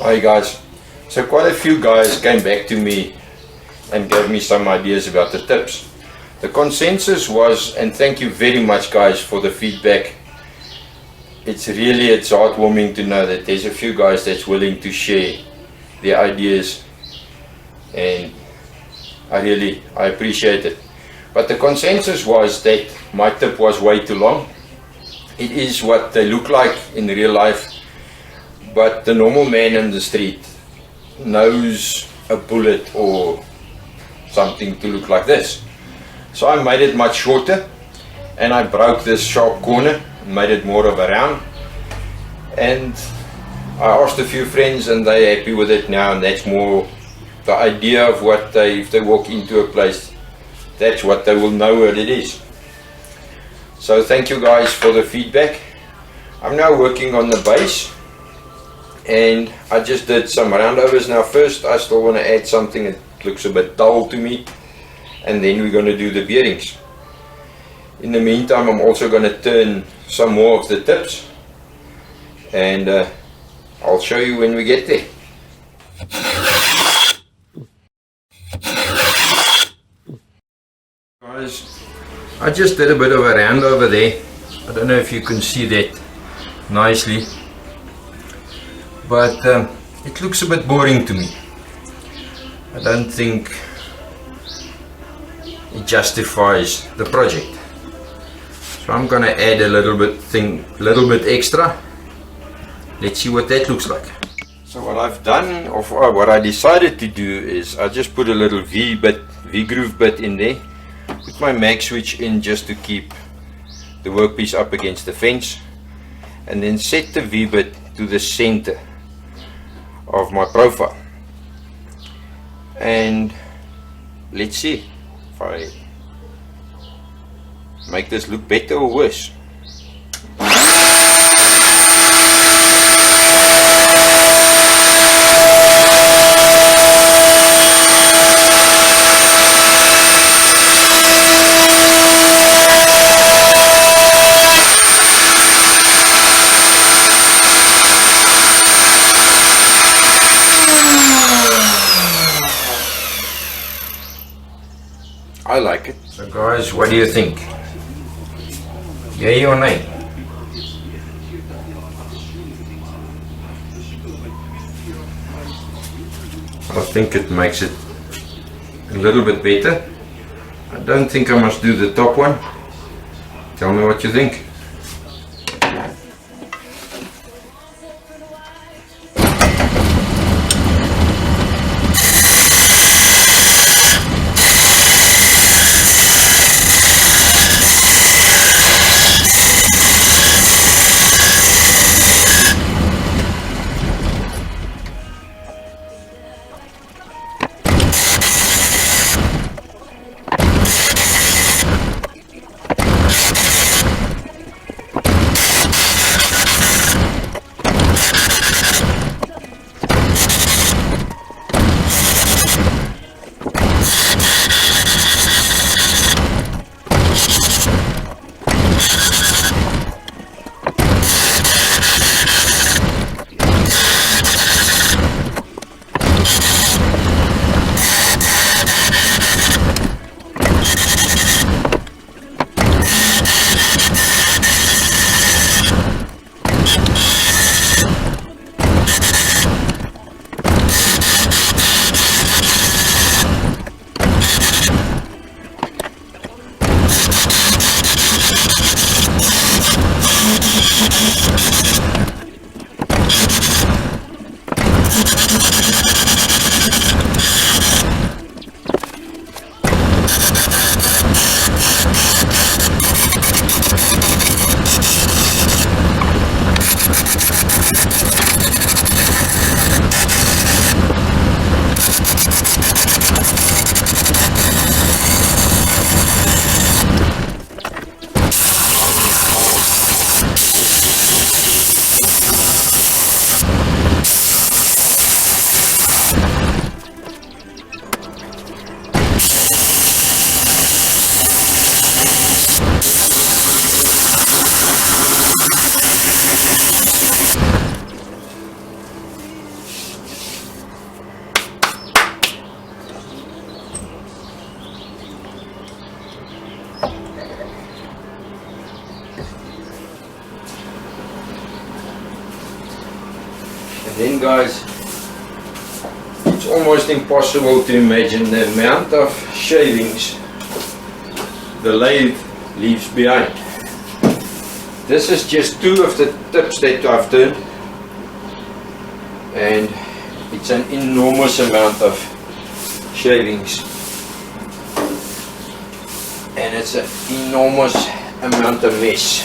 Hi guys, so quite a few guys came back to me and gave me some ideas about the tips. The consensus was, and thank you very much guys for the feedback, it's heartwarming to know that there's a few guys that's willing to share their ideas, and I appreciate it. But the consensus was that my tip was way too long. It is what they look like in real life, but the normal man in the street knows a bullet or something to look like this. So I made it much shorter, and I broke this sharp corner and made it more of a round. And I asked a few friends and they're happy with it now, and that's more the idea of what if they walk into a place, that's what they will know what it is. So thank you guys for the feedback. I'm now working on the base, and I just did some roundovers. Now first I still want to add something that looks a bit dull to me, and then we're going to do the bearings. In the meantime, I'm also going to turn some more of the tips, and I'll show you when we get there. Guys, I just did a bit of a round over there. I don't know if you can see that nicely, but it looks a bit boring to me. I don't think it justifies the project, so I'm gonna add a little bit extra. Let's see what that looks like. So what I've done, or what I decided to do, is I just put a little V-groove bit in there, put my mag switch in just to keep the workpiece up against the fence, and then set the V-bit to the center of my profile. And let's see if I make this look better or worse. I like it. So guys, what do you think? Yay or nay? I think it makes it a little bit better. I don't think I must do the top one. Tell me what you think. And then guys, it's almost impossible to imagine the amount of shavings the lathe leaves behind. This is just two of the tips that I've turned, and it's an enormous amount of shavings, and it's an enormous amount of mess,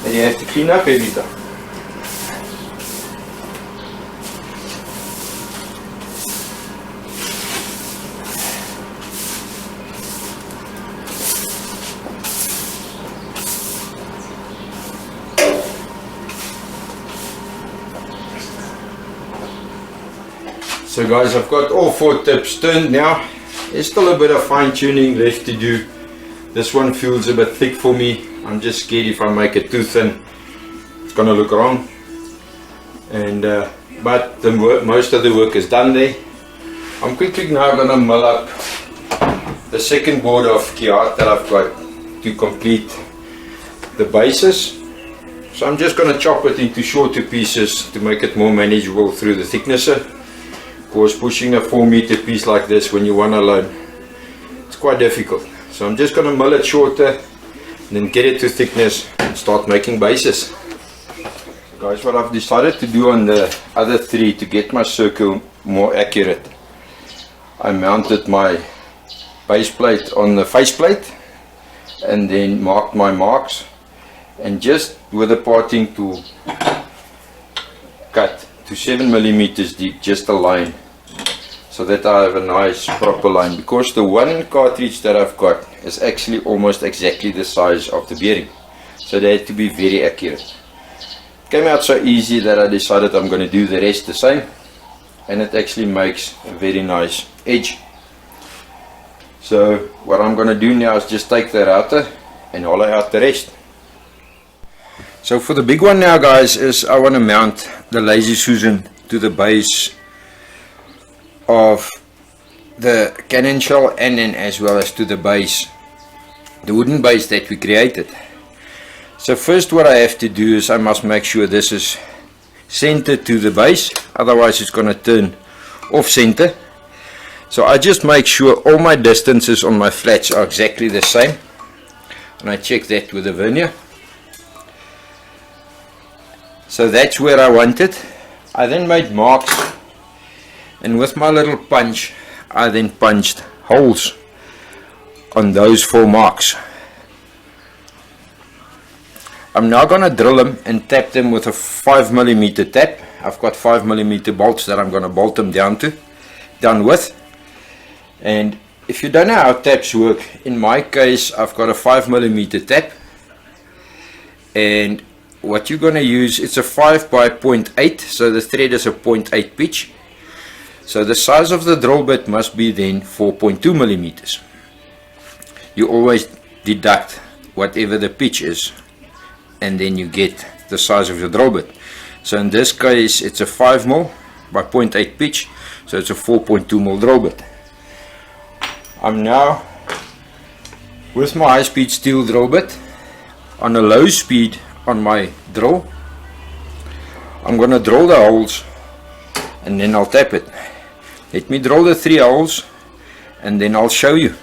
and you have to clean up every time. So guys, I've got all 4 tips turned now. There's still a bit of fine tuning left to do. This one feels a bit thick for me. I'm just scared if I make it too thin, it's gonna look wrong. And but most of the work is done there. I'm quickly now gonna mill up the second board of kiat that I've got to complete the bases. So I'm just gonna chop it into shorter pieces to make it more manageable through the thicknesser. Of course, pushing a 4 meter piece like this when you're one alone, it's quite difficult. So I'm just going to mill it shorter and then get it to thickness and start making bases. Guys, what I've decided to do on the other 3 to get my circle more accurate, I mounted my base plate on the face plate and then marked my marks, and just with a parting tool cut to 7 millimeters deep, just a line, so that I have a nice proper line, because the one cartridge that I've got is actually almost exactly the size of the bearing, so they had to be very accurate. It came out so easy that I decided I'm going to do the rest the same, and it actually makes a very nice edge. So what I'm going to do now is just take the router and hollow out the rest. So for the big one now guys, is I want to mount the lazy Suzan to the base of the cannon shell, and then as well as to the base, the wooden base that we created. So first what I have to do is I must make sure this is centered to the base, otherwise it's going to turn off center. So I just make sure all my distances on my flats are exactly the same, and I check that with the vernier. So that's where I want it. I then made marks, and with my little punch I then punched holes on those 4 marks. I'm now going to drill them and tap them with a 5mm tap. I've got 5mm bolts that I'm going to bolt them down with. And if you don't know how taps work, in my case I've got a 5mm tap, and what you're going to use, it's a 5 by 0.8, so the thread is a 0.8 pitch, so the size of the drill bit must be then 4.2 millimeters. You always deduct whatever the pitch is, and then you get the size of your drill bit. So in this case it's a 5 mil by 0.8 pitch, so it's a 4.2 mil drill bit. I'm now with my high speed steel drill bit on a low speed on my drill. I'm going to drill the holes and then I'll tap it. Let me drill the 3 holes and then I'll show you.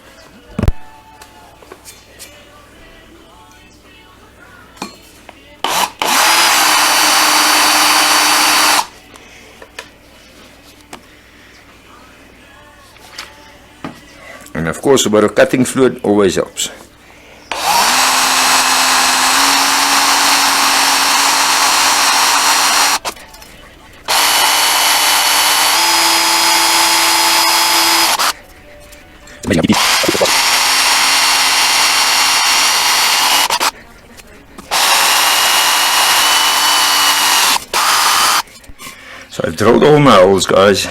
And of course a bit of cutting fluid always helps. So I've drilled all my holes, guys.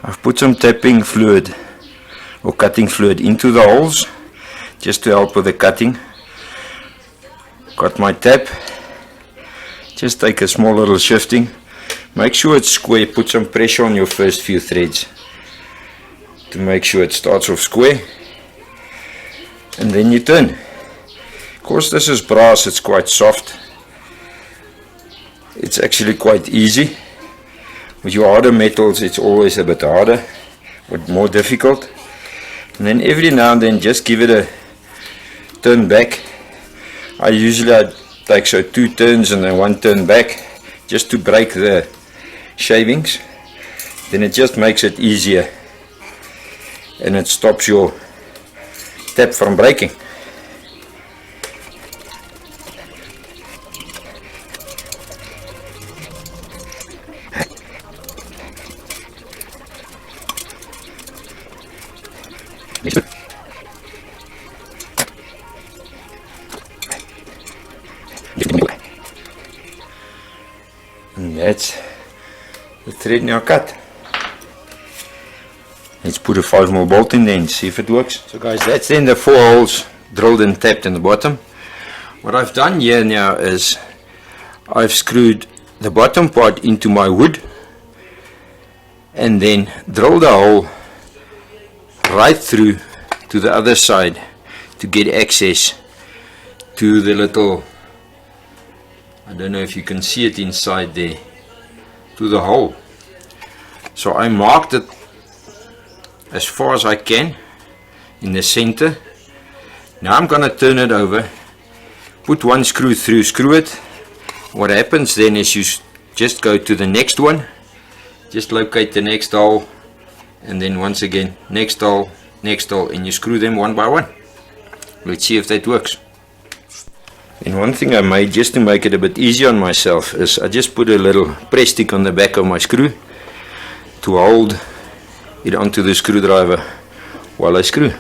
I've put some tapping fluid or cutting fluid into the holes just to help with the cutting. Got my tap. Just take a small little shifting. Make sure it's square. Put some pressure on your first few threads to make sure it starts off square, and then you turn. Of course this is brass, it's quite soft, it's actually quite easy. With your harder metals it's always a bit harder, but more difficult. And then every now and then just give it a turn back. I take so 2 turns and then 1 turn back, just to break the shavings. Then it just makes it easier and it stops your tap from breaking. And that's the thread now cut. Let's put a 5mm bolt in there and see if it works. So guys, that's then the 4 holes drilled and tapped in the bottom. What I've done here now is I've screwed the bottom part into my wood and then drilled a hole right through to the other side to get access to the little, I don't know if you can see it inside there, to the hole. So I marked it as far as I can in the center. Now I'm going to turn it over, put 1 screw through, screw it. What happens then is you just go to the next one, just locate the next hole, and then once again next hole, and you screw them one by one. Let's see if that works. And one thing I made just to make it a bit easier on myself is I just put a little press stick on the back of my screw to hold it onto the screwdriver while I screw.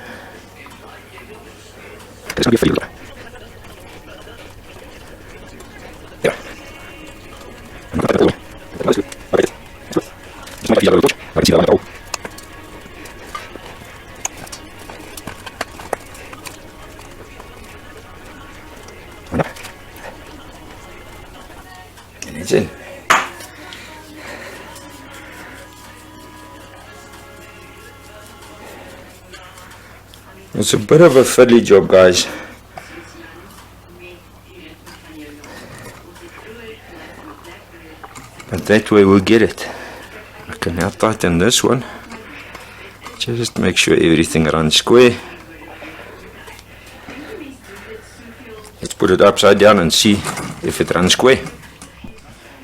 And it's in. It's a bit of a fiddly job, guys. But that way we'll get it. I can now tighten this one. Just make sure everything runs square. Let's put it upside down and see if it runs square.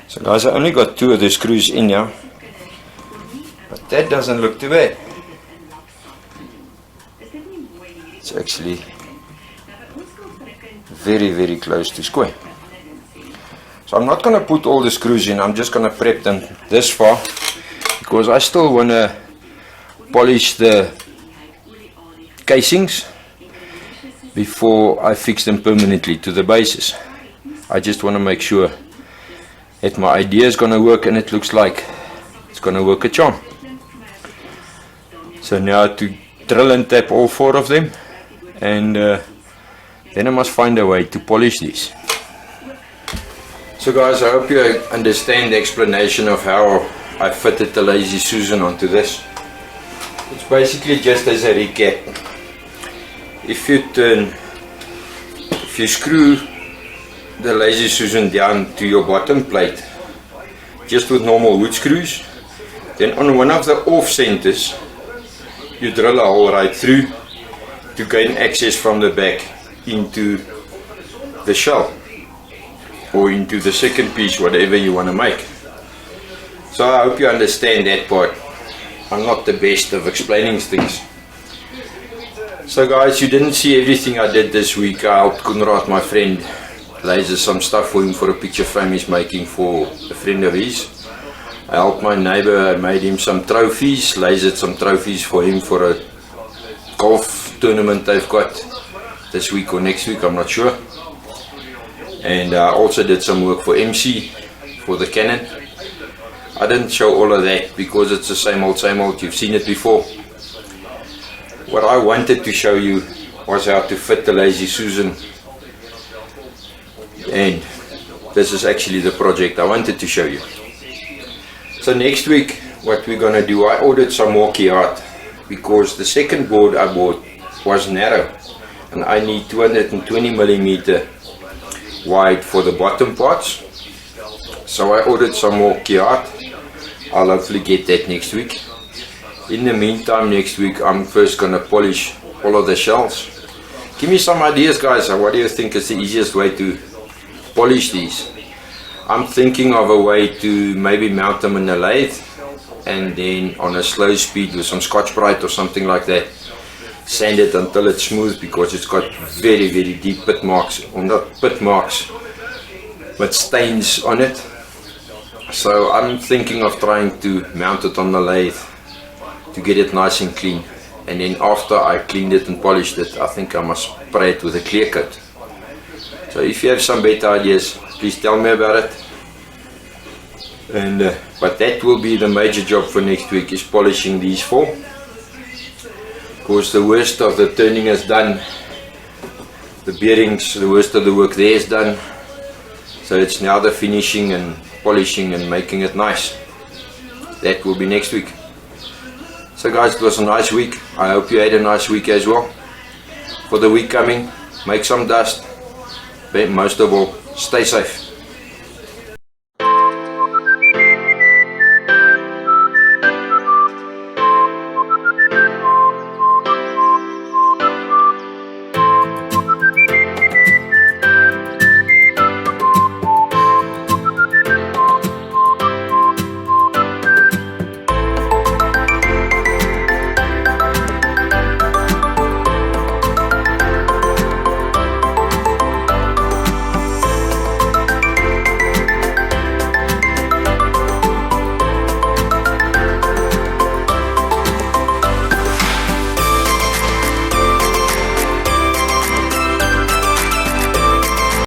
So guys, I only got 2 of the screws in now, but that doesn't look too bad. It's actually very, very close to square. So I'm not going to put all the screws in, I'm just going to prep them this far, because I still want to polish the casings before I fix them permanently to the bases. I just want to make sure that my idea is going to work, and it looks like it's going to work a charm. So now to drill and tap all 4 of them, and then I must find a way to polish these. So guys, I hope you understand the explanation of how I fitted the Lazy Suzan onto this. It's basically just as a recap. If you screw the Lazy Suzan down to your bottom plate just with normal wood screws, then on one of the off centers you drill a hole right through to gain access from the back into the shell or into the second piece, whatever you want to make. So I hope you understand that part. I'm not the best of explaining things. So guys, you didn't see everything I did this week. I helped Kunrad, my friend, laser some stuff for him for a picture frame he's making for a friend of his. I helped my neighbor, I made him some trophies, lasered some trophies for him for a golf tournament they've got this week or next week, I'm not sure. And I also did some work for MC for the Canon. I didn't show all of that because it's the same old, you've seen it before. What I wanted to show you was how to fit the Lazy Suzan, and this is actually the project I wanted to show you. So next week what we're gonna do, I ordered some more key art because the second board I bought was narrow and I need 220mm wide for the bottom parts, So I ordered some more key art. I'll hopefully get that next week. In the meantime, next week I'm first gonna polish all of the shells. Give me some ideas, guys. What do you think is the easiest way to polish these? I'm thinking of a way to maybe mount them in the lathe and then on a slow speed with some Scotch-Brite or something like that, sand it until it's smooth, because it's got very deep pit marks, or not pit marks, but stains on it. So I'm thinking of trying to mount it on the lathe to get it nice and clean, and then after I cleaned it and polished it, I think I must spray it with a clear coat. So if you have some better ideas, please tell me about it. And but that will be the major job for next week, is polishing these four. Of course, the worst of the turning is done, the bearings, the worst of the work there is done. So it's now the finishing and polishing and making it nice. That will be next week. So guys, it was a nice week. I hope you had a nice week as well. For the week coming, make some dust, but most of all, stay safe.